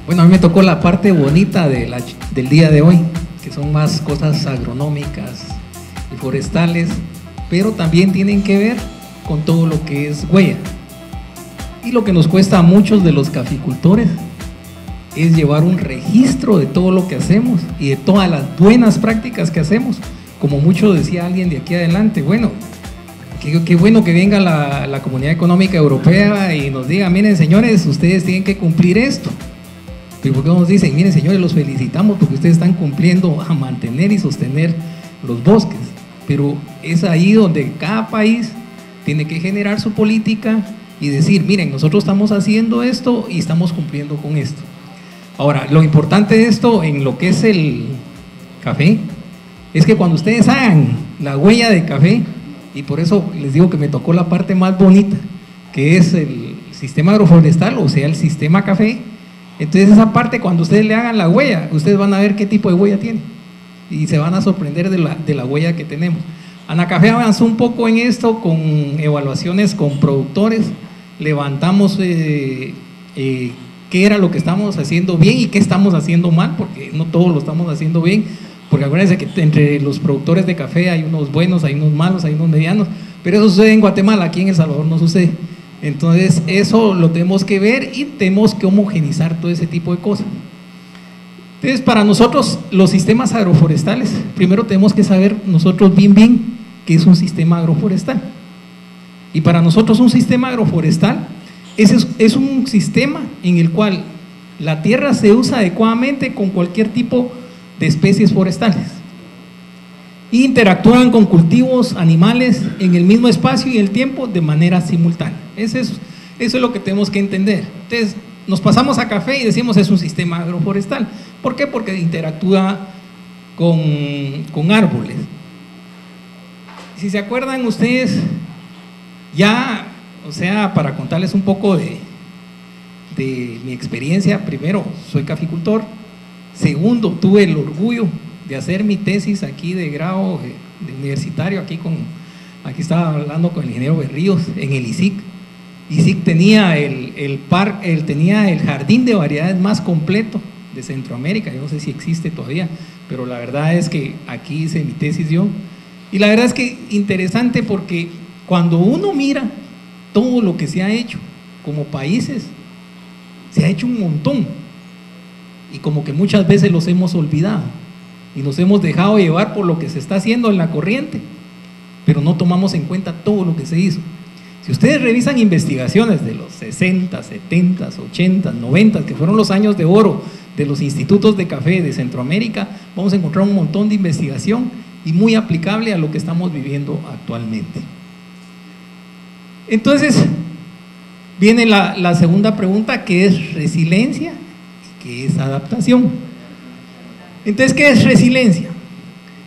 Bueno, a mí me tocó la parte bonita del día de hoy, que son más cosas agronómicas y forestales, pero también tienen que ver con todo lo que es huella. Y lo que nos cuesta a muchos de los caficultores es llevar un registro de todo lo que hacemos y de todas las buenas prácticas que hacemos. Como mucho decía alguien de aquí adelante, bueno, qué bueno que venga la Comunidad Económica Europea y nos diga, miren señores, ustedes tienen que cumplir esto. Pero ¿por qué nos dicen, miren señores, los felicitamos porque ustedes están cumpliendo a mantener y sostener los bosques? Pero es ahí donde cada país tiene que generar su política y decir, miren, nosotros estamos haciendo esto y estamos cumpliendo con esto. Ahora, lo importante de esto en lo que es el café es que cuando ustedes hagan la huella de café, y por eso les digo que me tocó la parte más bonita, que es el sistema agroforestal, o sea, el sistema café. Entonces esa parte, cuando ustedes le hagan la huella, ustedes van a ver qué tipo de huella tiene y se van a sorprender de la huella que tenemos. Anacafé avanzó un poco en esto con evaluaciones con productores, levantamos qué era lo que estamos haciendo bien y qué estamos haciendo mal, porque no todos lo estamos haciendo bien, porque acuérdense que entre los productores de café hay unos buenos, hay unos malos, hay unos medianos, pero eso sucede en Guatemala, aquí en El Salvador no sucede. Entonces eso lo tenemos que ver y tenemos que homogenizar todo ese tipo de cosas. Entonces para nosotros los sistemas agroforestales, primero tenemos que saber nosotros bien qué es un sistema agroforestal. Y para nosotros un sistema agroforestal es un sistema en el cual la tierra se usa adecuadamente con cualquier tipo de especies forestales. Y interactúan con cultivos, animales en el mismo espacio y el tiempo de manera simultánea. Eso es lo que tenemos que entender. Entonces, nos pasamos a café y decimos es un sistema agroforestal. ¿Por qué? Porque interactúa con árboles. Si se acuerdan ustedes, ya, o sea, para contarles un poco de mi experiencia, primero, soy caficultor. Segundo, tuve el orgullo de hacer mi tesis aquí de grado de universitario, aquí estaba hablando con el ingeniero Berríos en el ISIC. ISIC tenía tenía el jardín de variedades más completo de Centroamérica, yo no sé si existe todavía, pero la verdad es que aquí hice mi tesis yo, y la verdad es que interesante porque cuando uno mira todo lo que se ha hecho como países, se ha hecho un montón, y como que muchas veces los hemos olvidado, y nos hemos dejado llevar por lo que se está haciendo en la corriente, pero no tomamos en cuenta todo lo que se hizo. Si ustedes revisan investigaciones de los 60, 70, 80, 90, que fueron los años de oro de los institutos de café de Centroamérica, vamos a encontrar un montón de investigación y muy aplicable a lo que estamos viviendo actualmente. Entonces, viene la segunda pregunta, que es resiliencia y que es adaptación. Entonces, ¿qué es resiliencia?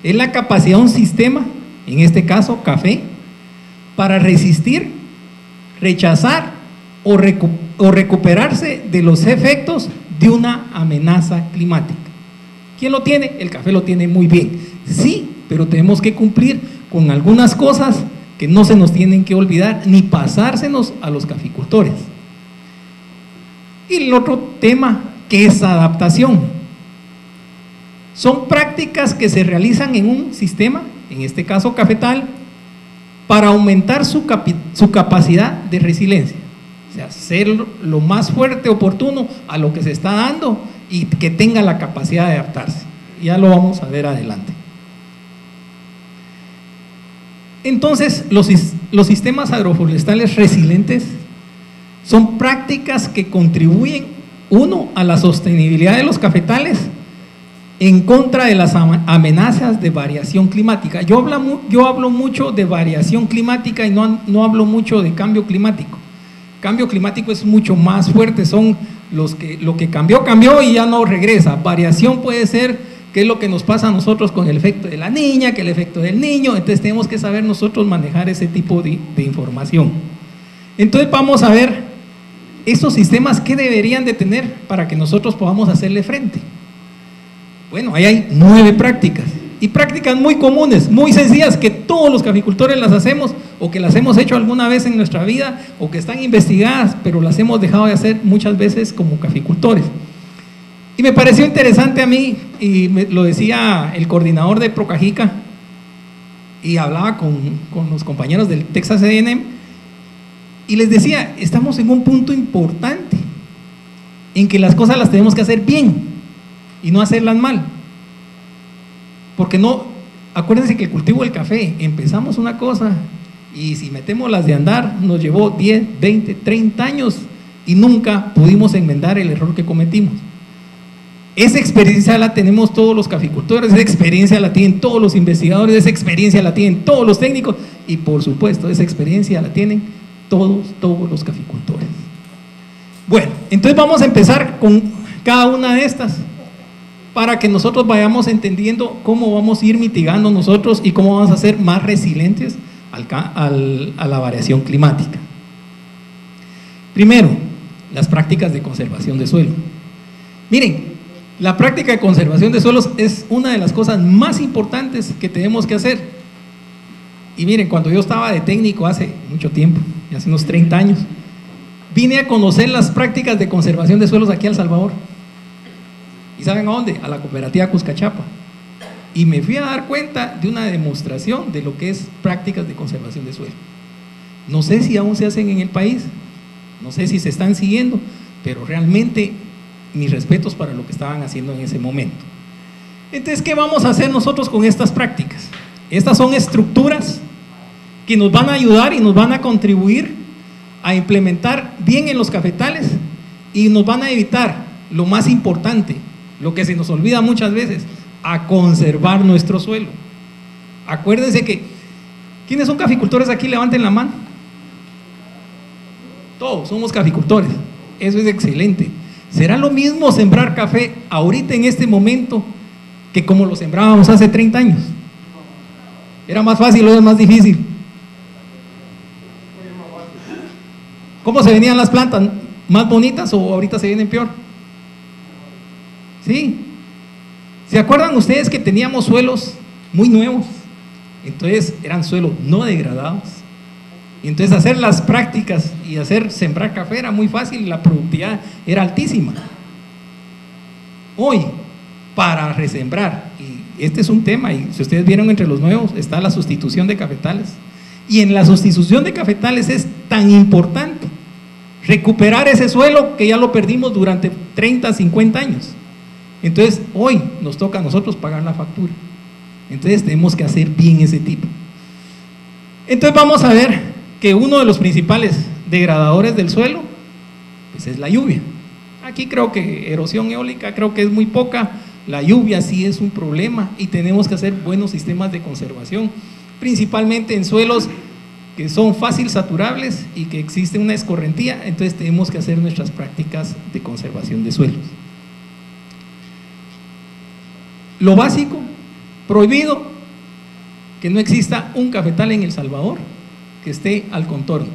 Es la capacidad de un sistema, en este caso café, para resistir, rechazar o recuperarse de los efectos de una amenaza climática. ¿Quién lo tiene? El café lo tiene muy bien. Sí, pero tenemos que cumplir con algunas cosas que no se nos tienen que olvidar ni pasársenos a los caficultores. Y el otro tema, que es adaptación. Son prácticas que se realizan en un sistema, en este caso cafetal, para aumentar su capacidad de resiliencia, o sea, ser lo más fuerte oportuno a lo que se está dando y que tenga la capacidad de adaptarse. Ya lo vamos a ver adelante. Entonces, los sistemas agroforestales resilientes son prácticas que contribuyen, uno, a la sostenibilidad de los cafetales en contra de las amenazas de variación climática. Yo hablo mucho de variación climática y no hablo mucho de cambio climático. Cambio climático es mucho más fuerte, son lo que cambió y ya no regresa. Variación puede ser qué es lo que nos pasa a nosotros con el efecto de la niña, que el efecto del niño. Entonces tenemos que saber nosotros manejar ese tipo de información. Entonces vamos a ver estos sistemas que deberían de tener para que nosotros podamos hacerle frente. Bueno, ahí hay 9 prácticas, y prácticas muy comunes, muy sencillas, que todos los caficultores las hacemos, o que las hemos hecho alguna vez en nuestra vida, o que están investigadas, pero las hemos dejado de hacer muchas veces como caficultores. Y me pareció interesante a mí, y lo decía el coordinador de Procajica, y hablaba con los compañeros del Texas A&M, y les decía, estamos en un punto importante, en que las cosas las tenemos que hacer bien, y no hacerlas mal. Porque no, acuérdense que el cultivo del café, empezamos una cosa, y si metemos las de andar, nos llevó 10, 20, 30 años, y nunca pudimos enmendar el error que cometimos. Esa experiencia la tenemos todos los caficultores, esa experiencia la tienen todos los investigadores, esa experiencia la tienen todos los técnicos, y por supuesto esa experiencia la tienen todos los caficultores. Bueno, entonces vamos a empezar con cada una de estas, para que nosotros vayamos entendiendo cómo vamos a ir mitigando nosotros y cómo vamos a ser más resilientes a la variación climática. Primero, las prácticas de conservación de suelo. Miren, la práctica de conservación de suelos es una de las cosas más importantes que tenemos que hacer. Y miren, cuando yo estaba de técnico hace mucho tiempo, hace unos 30 años, vine a conocer las prácticas de conservación de suelos aquí a El Salvador. ¿Y saben a dónde? A la cooperativa Cuscachapa. Y me fui a dar cuenta de una demostración de lo que es prácticas de conservación de suelo. No sé si aún se hacen en el país, no sé si se están siguiendo, pero realmente mis respetos para lo que estaban haciendo en ese momento. Entonces, ¿qué vamos a hacer nosotros con estas prácticas? Estas son estructuras que nos van a ayudar y nos van a contribuir a implementar bien en los cafetales, y nos van a evitar lo más importante, lo que se nos olvida muchas veces, a conservar nuestro suelo. Acuérdense que, ¿quiénes son caficultores aquí? Levanten la mano. Todos somos caficultores, eso es excelente. ¿Será lo mismo sembrar café ahorita en este momento que como lo sembrábamos hace 30 años? ¿Era más fácil o es más difícil? ¿Cómo se venían las plantas? ¿Más bonitas o ahorita se vienen peor? ¿Sí? ¿Se acuerdan ustedes que teníamos suelos muy nuevos? Entonces eran suelos no degradados. Y entonces hacer las prácticas y sembrar café era muy fácil y la productividad era altísima. Hoy, para resembrar, y este es un tema, y si ustedes vieron entre los nuevos, está la sustitución de cafetales. Y en la sustitución de cafetales es tan importante recuperar ese suelo que ya lo perdimos durante 30, 50 años. Entonces, hoy nos toca a nosotros pagar la factura. Entonces, tenemos que hacer bien ese tipo. Entonces, vamos a ver que uno de los principales degradadores del suelo, pues es la lluvia. Aquí creo que erosión eólica creo que es muy poca, la lluvia sí es un problema, y tenemos que hacer buenos sistemas de conservación, principalmente en suelos que son fácil saturables y que existe una escorrentía. Entonces tenemos que hacer nuestras prácticas de conservación de suelos. Lo básico, prohibido que no exista un cafetal en El Salvador que esté al contorno,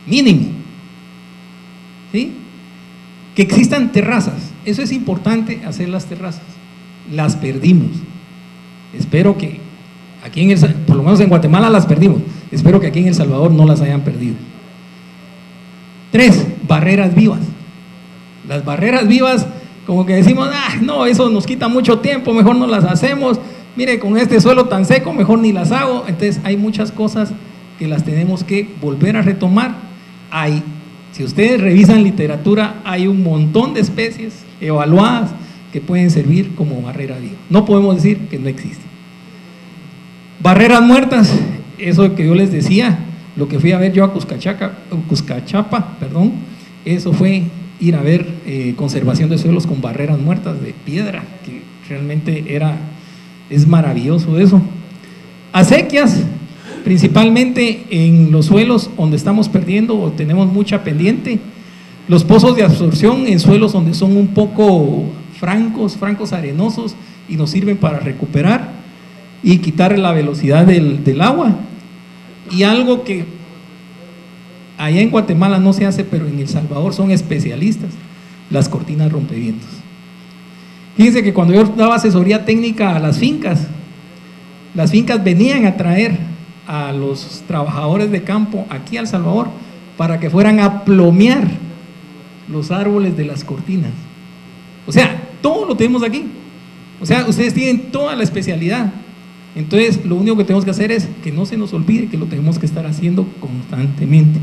mínimo, ¿sí? Que existan terrazas, eso es importante, hacer las terrazas. Las perdimos, espero que aquí por lo menos en Guatemala las perdimos, espero que aquí en El Salvador no las hayan perdido. 3, barreras vivas. Las barreras vivas, como que decimos, no, eso nos quita mucho tiempo, mejor no las hacemos, mire, con este suelo tan seco, mejor ni las hago. Entonces hay muchas cosas que las tenemos que volver a retomar. Si ustedes revisan literatura, hay un montón de especies evaluadas que pueden servir como barrera viva. No podemos decir que no existen. Barreras muertas, eso que yo les decía, lo que fui a ver yo a Cuscachapa, eso fue ir a ver conservación de suelos con barreras muertas de piedra, que realmente es maravilloso eso. Acequias, principalmente en los suelos donde estamos perdiendo o tenemos mucha pendiente. Los pozos de absorción en suelos donde son un poco francos arenosos, y nos sirven para recuperar y quitar la velocidad del agua. Y algo que allá en Guatemala no se hace, pero en El Salvador son especialistas: las cortinas rompevientos. Fíjense que cuando yo daba asesoría técnica a las fincas venían a traer a los trabajadores de campo aquí a El Salvador para que fueran a plomear los árboles de las cortinas. O sea, todo lo tenemos aquí. O sea, ustedes tienen toda la especialidad. Entonces, lo único que tenemos que hacer es que no se nos olvide que lo tenemos que estar haciendo constantemente.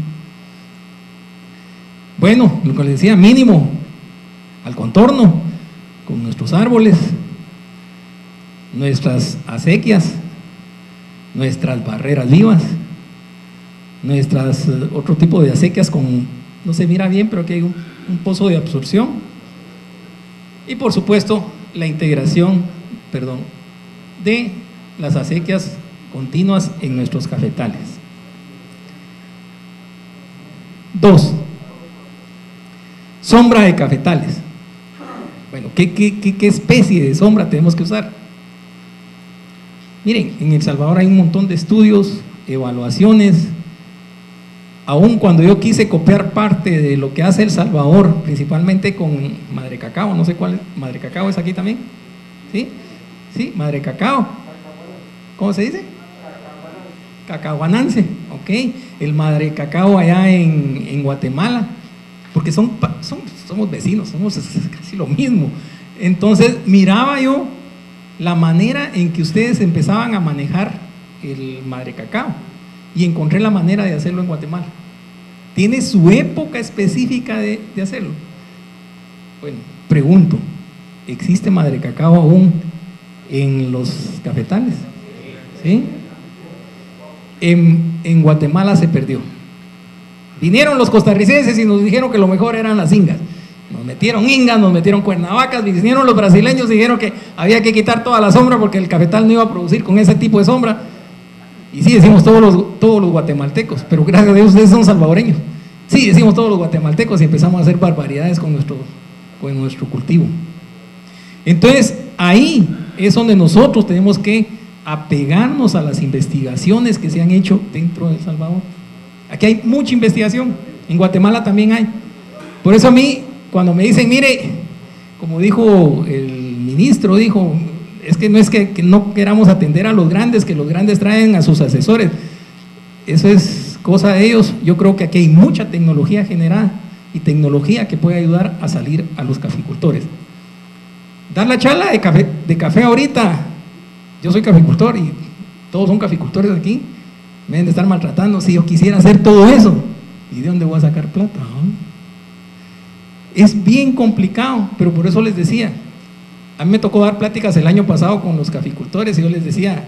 Bueno, lo que les decía, mínimo al contorno con nuestros árboles, nuestras acequias, nuestras barreras vivas, nuestras otro tipo de acequias con, no se mira bien, pero aquí hay un pozo de absorción, y por supuesto la integración, de las acequias continuas en nuestros cafetales. 2. Sombra de cafetales. Bueno, ¿qué especie de sombra tenemos que usar? Miren, en El Salvador hay un montón de estudios, evaluaciones. Aún cuando yo quise copiar parte de lo que hace El Salvador, principalmente con Madre Cacao, no sé cuál es, Madre Cacao es aquí también, ¿sí? Sí, Madre Cacao. ¿Cómo se dice? Cacahuanance, ok. El Madre Cacao allá en Guatemala, porque somos vecinos, somos casi lo mismo. Entonces miraba yo la manera en que ustedes empezaban a manejar el Madre Cacao y encontré la manera de hacerlo en Guatemala. Tiene su época específica de hacerlo. Bueno, pregunto, ¿existe Madre Cacao aún en los cafetales? ¿Sí? En Guatemala se perdió. Vinieron los costarricenses y nos dijeron que lo mejor eran las ingas. Nos metieron ingas, nos metieron cuernavacas. Vinieron los brasileños y dijeron que había que quitar toda la sombra porque el cafetal no iba a producir con ese tipo de sombra. Y sí decimos todos los guatemaltecos, pero gracias a Dios ustedes son salvadoreños. Sí decimos todos los guatemaltecos y empezamos a hacer barbaridades con nuestro cultivo. Entonces ahí es donde nosotros tenemos que apegarnos a las investigaciones que se han hecho dentro de El Salvador. Aquí hay mucha investigación, en Guatemala también hay. Por eso a mí, cuando me dicen, mire, como dijo el ministro, dijo, es que no queramos atender a los grandes, que los grandes traen a sus asesores. Eso es cosa de ellos. Yo creo que aquí hay mucha tecnología generada y tecnología que puede ayudar a salir a los caficultores. Dar la charla de café ahorita, yo soy caficultor y todos son caficultores aquí, me deben de estar maltratando. Si yo quisiera hacer todo eso, ¿y de dónde voy a sacar plata? Es bien complicado, pero por eso les decía, a mí me tocó dar pláticas el año pasado con los caficultores y yo les decía,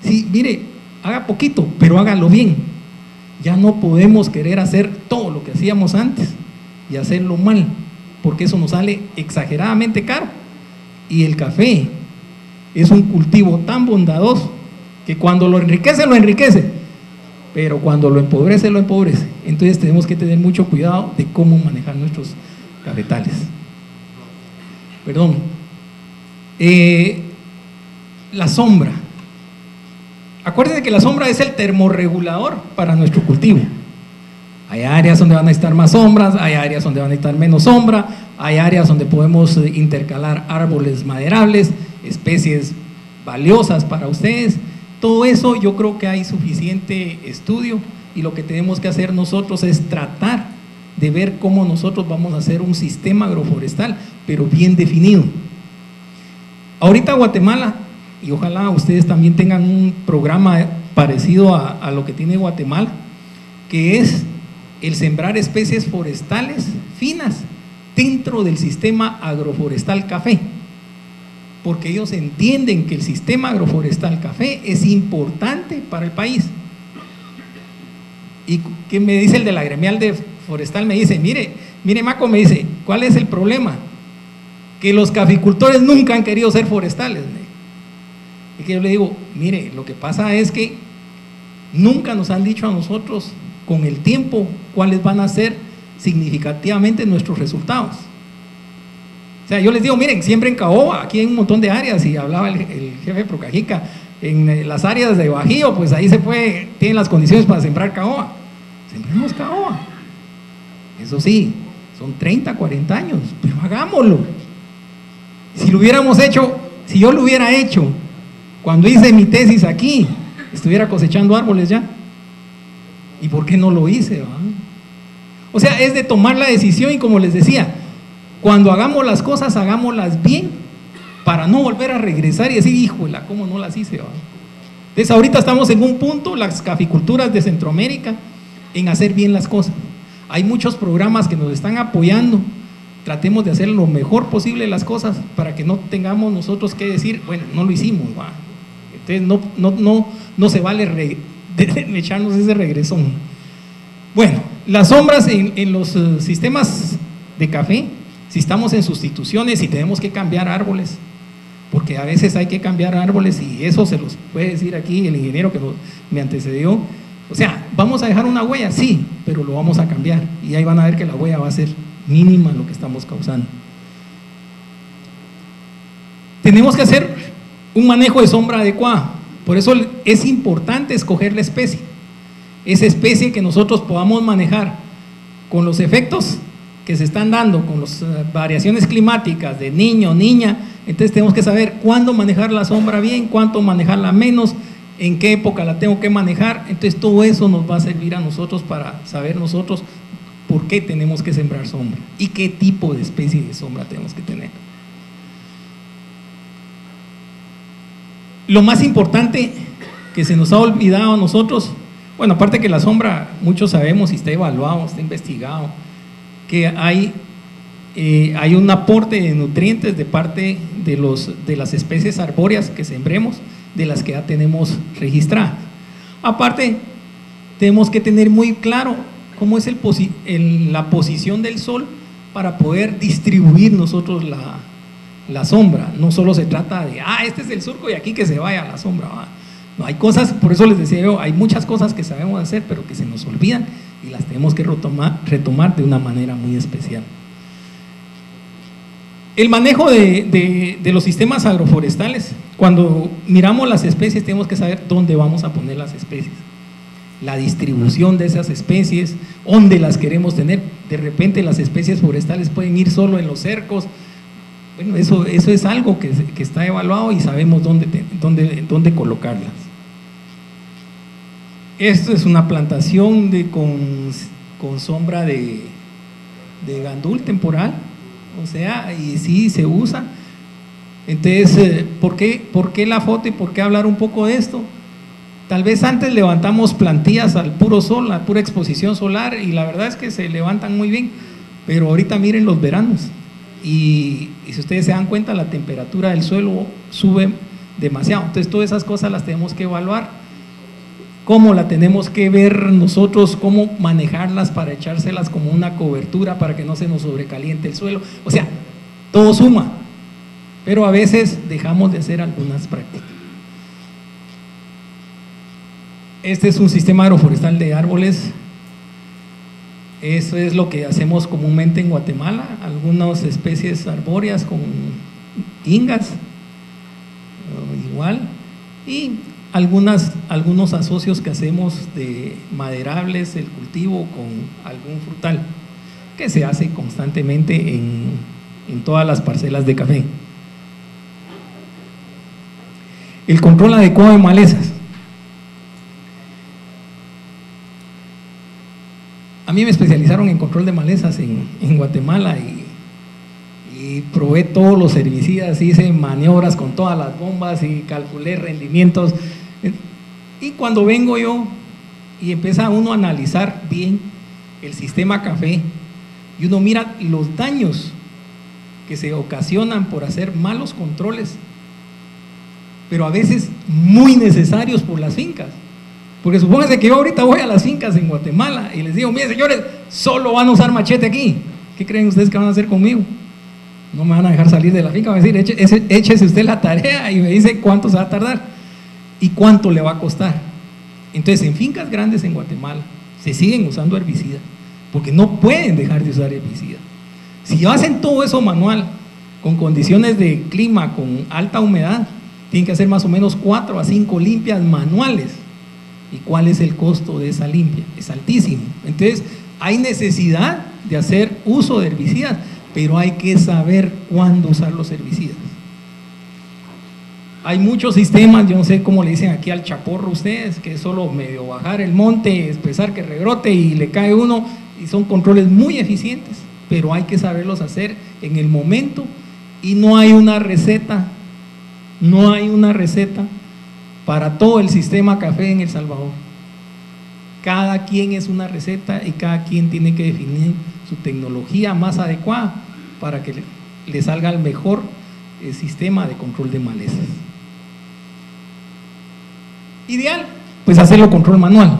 sí, mire, haga poquito, pero hágalo bien. Ya no podemos querer hacer todo lo que hacíamos antes y hacerlo mal, porque eso nos sale exageradamente caro. Y el café es un cultivo tan bondadoso que cuando lo enriquece, pero cuando lo empobrece. Entonces tenemos que tener mucho cuidado de cómo manejar nuestros cafetales. La sombra. Acuérdense que la sombra es el termorregulador para nuestro cultivo. Hay áreas donde van a estar más sombras, hay áreas donde van a estar menos sombra, hay áreas donde podemos intercalar árboles maderables, especies valiosas para ustedes. Todo eso yo creo que hay suficiente estudio y lo que tenemos que hacer nosotros es tratar de ver cómo nosotros vamos a hacer un sistema agroforestal, pero bien definido. Ahorita Guatemala, y ojalá ustedes también tengan un programa parecido a lo que tiene Guatemala, que es el sembrar especies forestales finas dentro del sistema agroforestal café, porque ellos entienden que el sistema agroforestal café es importante para el país. Y que me dice el de la gremial de forestal, me dice, mire Maco, me dice, ¿cuál es el problema? Que los caficultores nunca han querido ser forestales. Y que yo le digo, mire, lo que pasa es que nunca nos han dicho a nosotros con el tiempo cuáles van a ser significativamente nuestros resultados. O sea, yo les digo, miren, siembren caoba, aquí hay un montón de áreas, y hablaba el jefe de Procajica, en las áreas de Bajío, pues ahí tienen las condiciones para sembrar caoba. Sembremos caoba. Eso sí, son 30, 40 años, pero hagámoslo. Si lo hubiéramos hecho, si yo lo hubiera hecho cuando hice mi tesis aquí, estuviera cosechando árboles ya. ¿Y por qué no lo hice? ¿Va? O sea, es de tomar la decisión, y como les decía, cuando hagamos las cosas, hagámoslas bien, para no volver a regresar y decir, híjole, ¿cómo no las hice? ¿Va? Entonces ahorita estamos en un punto, las caficulturas de Centroamérica, en hacer bien las cosas. Hay muchos programas que nos están apoyando. Tratemos de hacer lo mejor posible las cosas para que no tengamos nosotros que decir, bueno, no lo hicimos, ¿va? Entonces no se vale echarnos ese regresón. Bueno, las sombras en los sistemas de café, si estamos en sustituciones y tenemos que cambiar árboles, porque a veces hay que cambiar árboles, y eso se los puede decir aquí el ingeniero que me antecedió. O sea, ¿vamos a dejar una huella? Sí, pero lo vamos a cambiar, y ahí van a ver que la huella va a ser mínima lo que estamos causando. Tenemos que hacer un manejo de sombra adecuado, por eso es importante escoger la especie, esa especie que nosotros podamos manejar con los efectos que se están dando, con las variaciones climáticas de niño, niña. Entonces tenemos que saber cuándo manejar la sombra bien, cuánto manejarla menos, en qué época la tengo que manejar. Entonces todo eso nos va a servir a nosotros para saber nosotros por qué tenemos que sembrar sombra y qué tipo de especie de sombra tenemos que tener. Lo más importante que se nos ha olvidado a nosotros, bueno, aparte que la sombra, muchos sabemos y está evaluado, está investigado, que hay un aporte de nutrientes de parte de las especies arbóreas que sembremos, de las que ya tenemos registradas. Aparte, tenemos que tener muy claro cómo es la posición del sol para poder distribuir nosotros la sombra. No solo se trata de, este es el surco y aquí que se vaya la sombra, ¿va? No, hay cosas, por eso les decía yo, hay muchas cosas que sabemos hacer, pero que se nos olvidan y las tenemos que retomar de una manera muy especial. El manejo de los sistemas agroforestales, cuando miramos las especies tenemos que saber dónde vamos a poner las especies, la distribución de esas especies, dónde las queremos tener. De repente las especies forestales pueden ir solo en los cercos. Bueno, eso es algo que está evaluado y sabemos dónde colocarlas. Esto es una plantación con sombra de gandul temporal, o sea, y sí se usa. Entonces, ¿por qué la foto y por qué hablar un poco de esto? Tal vez antes levantamos plantillas al puro sol, a pura exposición solar, y la verdad es que se levantan muy bien, pero ahorita miren los veranos, y si ustedes se dan cuenta, la temperatura del suelo sube demasiado. Entonces todas esas cosas las tenemos que evaluar, cómo la tenemos que ver nosotros, cómo manejarlas para echárselas como una cobertura para que no se nos sobrecaliente el suelo. O sea, todo suma, pero a veces dejamos de hacer algunas prácticas. Este es un sistema agroforestal de árboles. Eso es lo que hacemos comúnmente en Guatemala, algunas especies arbóreas con ingas, igual, y algunos asocios que hacemos de maderables, el cultivo con algún frutal, que se hace constantemente en todas las parcelas de café. El control adecuado de malezas. A mí me especializaron en control de malezas en Guatemala y probé todos los herbicidas, hice maniobras con todas las bombas y calculé rendimientos. Y cuando vengo yo y empieza uno a analizar bien el sistema café y uno mira los daños que se ocasionan por hacer malos controles, pero a veces muy necesarios por las fincas. Porque supónganse que yo ahorita voy a las fincas en Guatemala y les digo, miren señores, solo van a usar machete aquí. ¿Qué creen ustedes que van a hacer conmigo? No me van a dejar salir de la finca, van a decir, échese usted la tarea y me dice cuánto se va a tardar y cuánto le va a costar. Entonces, en fincas grandes en Guatemala se siguen usando herbicidas, porque no pueden dejar de usar herbicidas. Si hacen todo eso manual, con condiciones de clima, con alta humedad, tienen que hacer más o menos 4 a 5 limpias manuales. ¿Y cuál es el costo de esa limpia? Es altísimo. Entonces, hay necesidad de hacer uso de herbicidas, pero hay que saber cuándo usar los herbicidas. Hay muchos sistemas, yo no sé cómo le dicen aquí al chaporro ustedes, que es solo medio bajar el monte, esperar que rebrote y le cae uno, y son controles muy eficientes, pero hay que saberlos hacer en el momento, y no hay una receta para todo el sistema café en El Salvador. Cada quien es una receta y cada quien tiene que definir su tecnología más adecuada para que le salga el mejor sistema de control de malezas. Ideal, pues hacerlo control manual.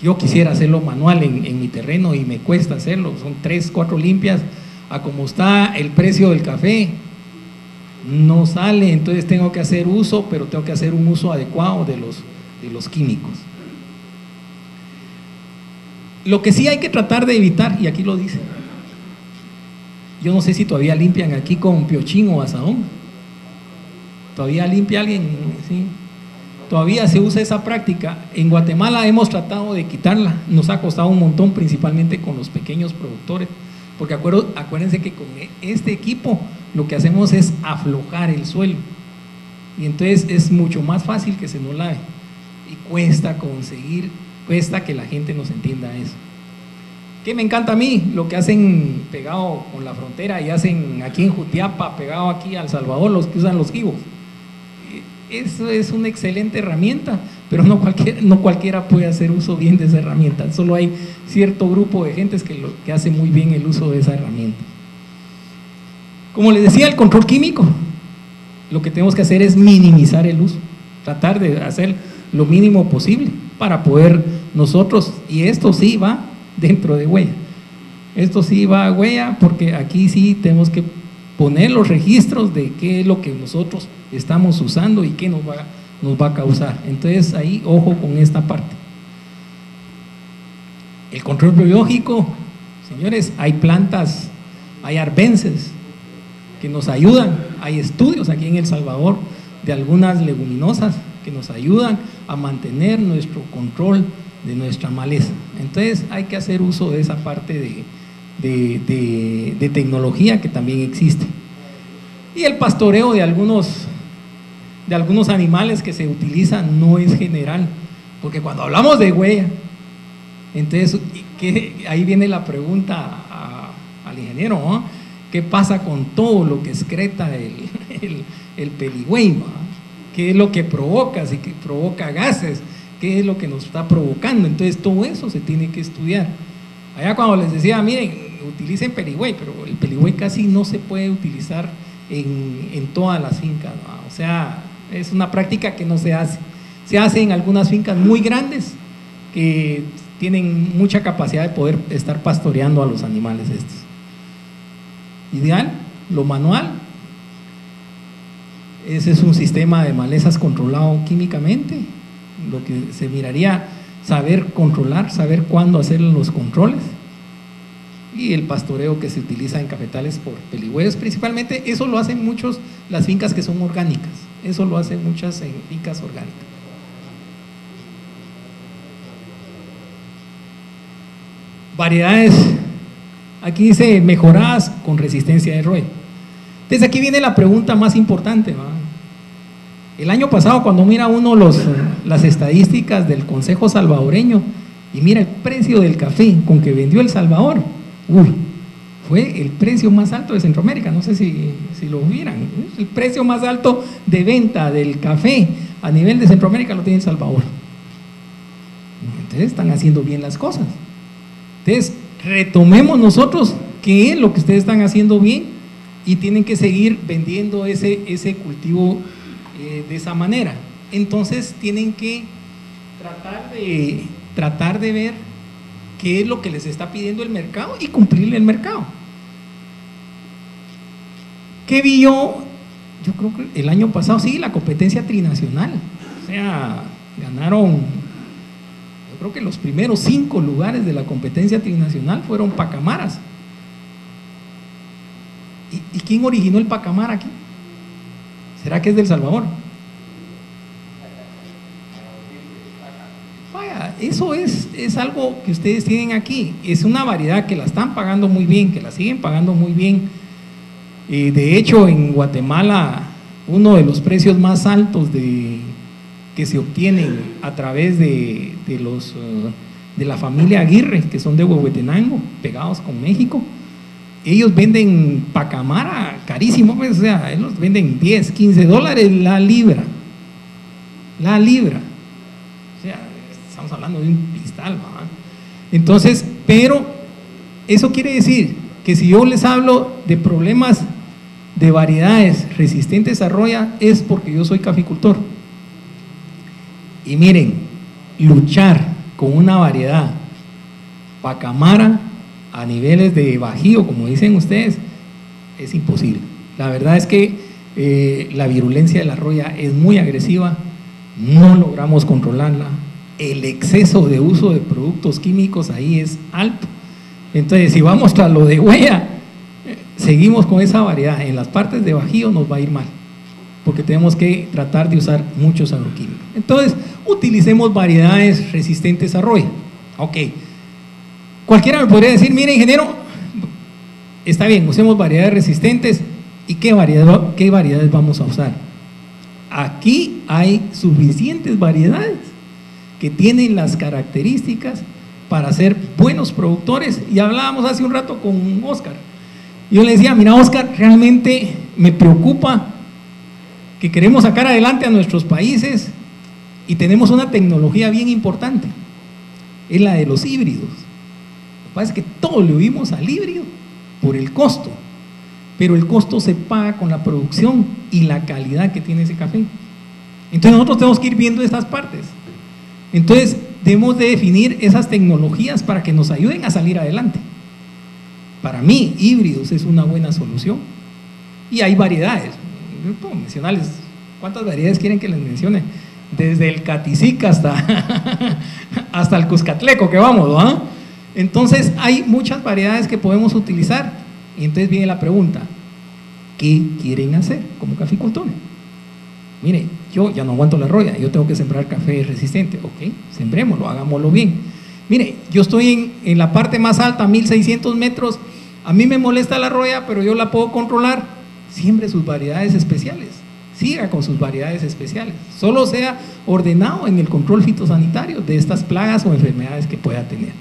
Yo quisiera hacerlo manual en mi terreno y me cuesta hacerlo, son 3, 4 limpias, a como está el precio del café, no sale, entonces tengo que hacer uso, pero tengo que hacer un uso adecuado de los químicos. Lo que sí hay que tratar de evitar, y aquí lo dice, yo no sé si todavía limpian aquí con piochín o asadón. ¿Todavía limpia alguien? Sí. Todavía se usa esa práctica. En Guatemala hemos tratado de quitarla, nos ha costado un montón, principalmente con los pequeños productores, porque acuérdense que con este equipo lo que hacemos es aflojar el suelo, y entonces es mucho más fácil que se nos lave, y cuesta que la gente nos entienda eso. ¿Qué me encanta a mí? Lo que hacen pegado con la frontera y hacen aquí en Jutiapa, pegado aquí a El Salvador, los que usan los gibos. Eso es una excelente herramienta, pero no cualquiera puede hacer uso bien de esa herramienta. Solo hay cierto grupo de gentes que hace muy bien el uso de esa herramienta. Como les decía, el control químico, lo que tenemos que hacer es minimizar el uso, tratar de hacer lo mínimo posible para poder nosotros, y esto sí va dentro de huella. Esto sí va a huella, porque aquí sí tenemos que poner los registros de qué es lo que nosotros estamos usando y qué nos va a causar. Entonces ahí ojo con esta parte. El control biológico, señores, hay plantas, hay arbences que nos ayudan, hay estudios aquí en El Salvador de algunas leguminosas que nos ayudan a mantener nuestro control de nuestra maleza. Entonces hay que hacer uso de esa parte de tecnología que también existe. Y el pastoreo de algunos animales que se utilizan no es general, porque cuando hablamos de huella, entonces ahí viene la pregunta al ingeniero, ¿no? ¿Qué pasa con todo lo que excreta el peligüey? ¿Qué es lo que provoca? Si que provoca gases, ¿qué es lo que nos está provocando? Entonces todo eso se tiene que estudiar. Allá cuando les decía, miren, utilicen peligüey, pero el peligüey casi no se puede utilizar en todas las fincas, ¿no? O sea, es una práctica que no se hace. Se hace en algunas fincas muy grandes que tienen mucha capacidad de poder estar pastoreando a los animales estos. Ideal, lo manual. Ese es un sistema de malezas controlado químicamente. Lo que se miraría, saber controlar, saber cuándo hacer los controles. Y el pastoreo que se utiliza en cafetales por peligüeros, principalmente, eso lo hacen muchos las fincas que son orgánicas. Eso lo hacen muchas en fincas orgánicas. Variedades, aquí dice mejoradas con resistencia de roya. Entonces aquí viene la pregunta más importante, ¿va? El año pasado, cuando mira uno las estadísticas del Consejo Salvadoreño y mira el precio del café con que vendió El Salvador, fue el precio más alto de Centroamérica. No sé si lo vieran, el precio más alto de venta del café a nivel de Centroamérica lo tiene El Salvador. Entonces están haciendo bien las cosas. Entonces retomemos nosotros qué es lo que ustedes están haciendo bien y tienen que seguir vendiendo ese cultivo de esa manera. Entonces tienen que tratar de ver qué es lo que les está pidiendo el mercado y cumplirle el mercado. ¿Qué vi yo? Yo creo que el año pasado, sí, la competencia trinacional. O sea, ganaron, yo creo que los primeros 5 lugares de la competencia trinacional fueron pacamaras. ¿quién originó el pacamara aquí? ¿Será que es del Salvador? Vaya, eso es algo que ustedes tienen aquí. Es una variedad que la están pagando muy bien, que la siguen pagando muy bien. De hecho, en Guatemala, uno de los precios más altos que se obtienen a través de la familia Aguirre, que son de Huehuetenango, pegados con México, ellos venden pacamara carísimo, pues, o sea, ellos venden 10, 15 dólares la libra. La libra. O sea, estamos hablando de un cristal, ¿verdad? Entonces, pero eso quiere decir que si yo les hablo de problemas de variedades resistentes a roya, es porque yo soy caficultor. Y miren, luchar con una variedad pacamara a niveles de bajío, como dicen ustedes, es imposible. La verdad es que la virulencia de la roya es muy agresiva, no logramos controlarla, el exceso de uso de productos químicos ahí es alto. Entonces, si vamos a lo de huella, seguimos con esa variedad, en las partes de bajío nos va a ir mal, porque tenemos que tratar de usar muchos agroquímicos. Entonces, utilicemos variedades resistentes a roya. Ok. Cualquiera me podría decir, mire, ingeniero, está bien, usemos variedades resistentes. ¿Y qué variedades vamos a usar? Aquí hay suficientes variedades que tienen las características para ser buenos productores. Y hablábamos hace un rato con Oscar. Yo le decía, mira, Oscar, realmente me preocupa que queremos sacar adelante a nuestros países y tenemos una tecnología bien importante, es la de los híbridos. Lo que pasa es que todo le oímos al híbrido por el costo, pero el costo se paga con la producción y la calidad que tiene ese café. Entonces nosotros tenemos que ir viendo estas partes. Entonces debemos de definir esas tecnologías para que nos ayuden a salir adelante. Para mí, híbridos es una buena solución. Y hay variedades. Yo puedo mencionarles, ¿cuántas variedades quieren que les mencione? Desde el Caticica hasta el Cuscatleco que vamos, ¿no? Entonces hay muchas variedades que podemos utilizar. Y entonces viene la pregunta, ¿qué quieren hacer como caficultores? Mire, yo ya no aguanto la roya, yo tengo que sembrar café resistente. Ok, sembrémoslo, hagámoslo bien. Mire, yo estoy en la parte más alta, 1600 metros, a mí me molesta la roya, pero yo la puedo controlar. Siembre sus variedades especiales, siga con sus variedades especiales, solo sea ordenado en el control fitosanitario de estas plagas o enfermedades que pueda tener.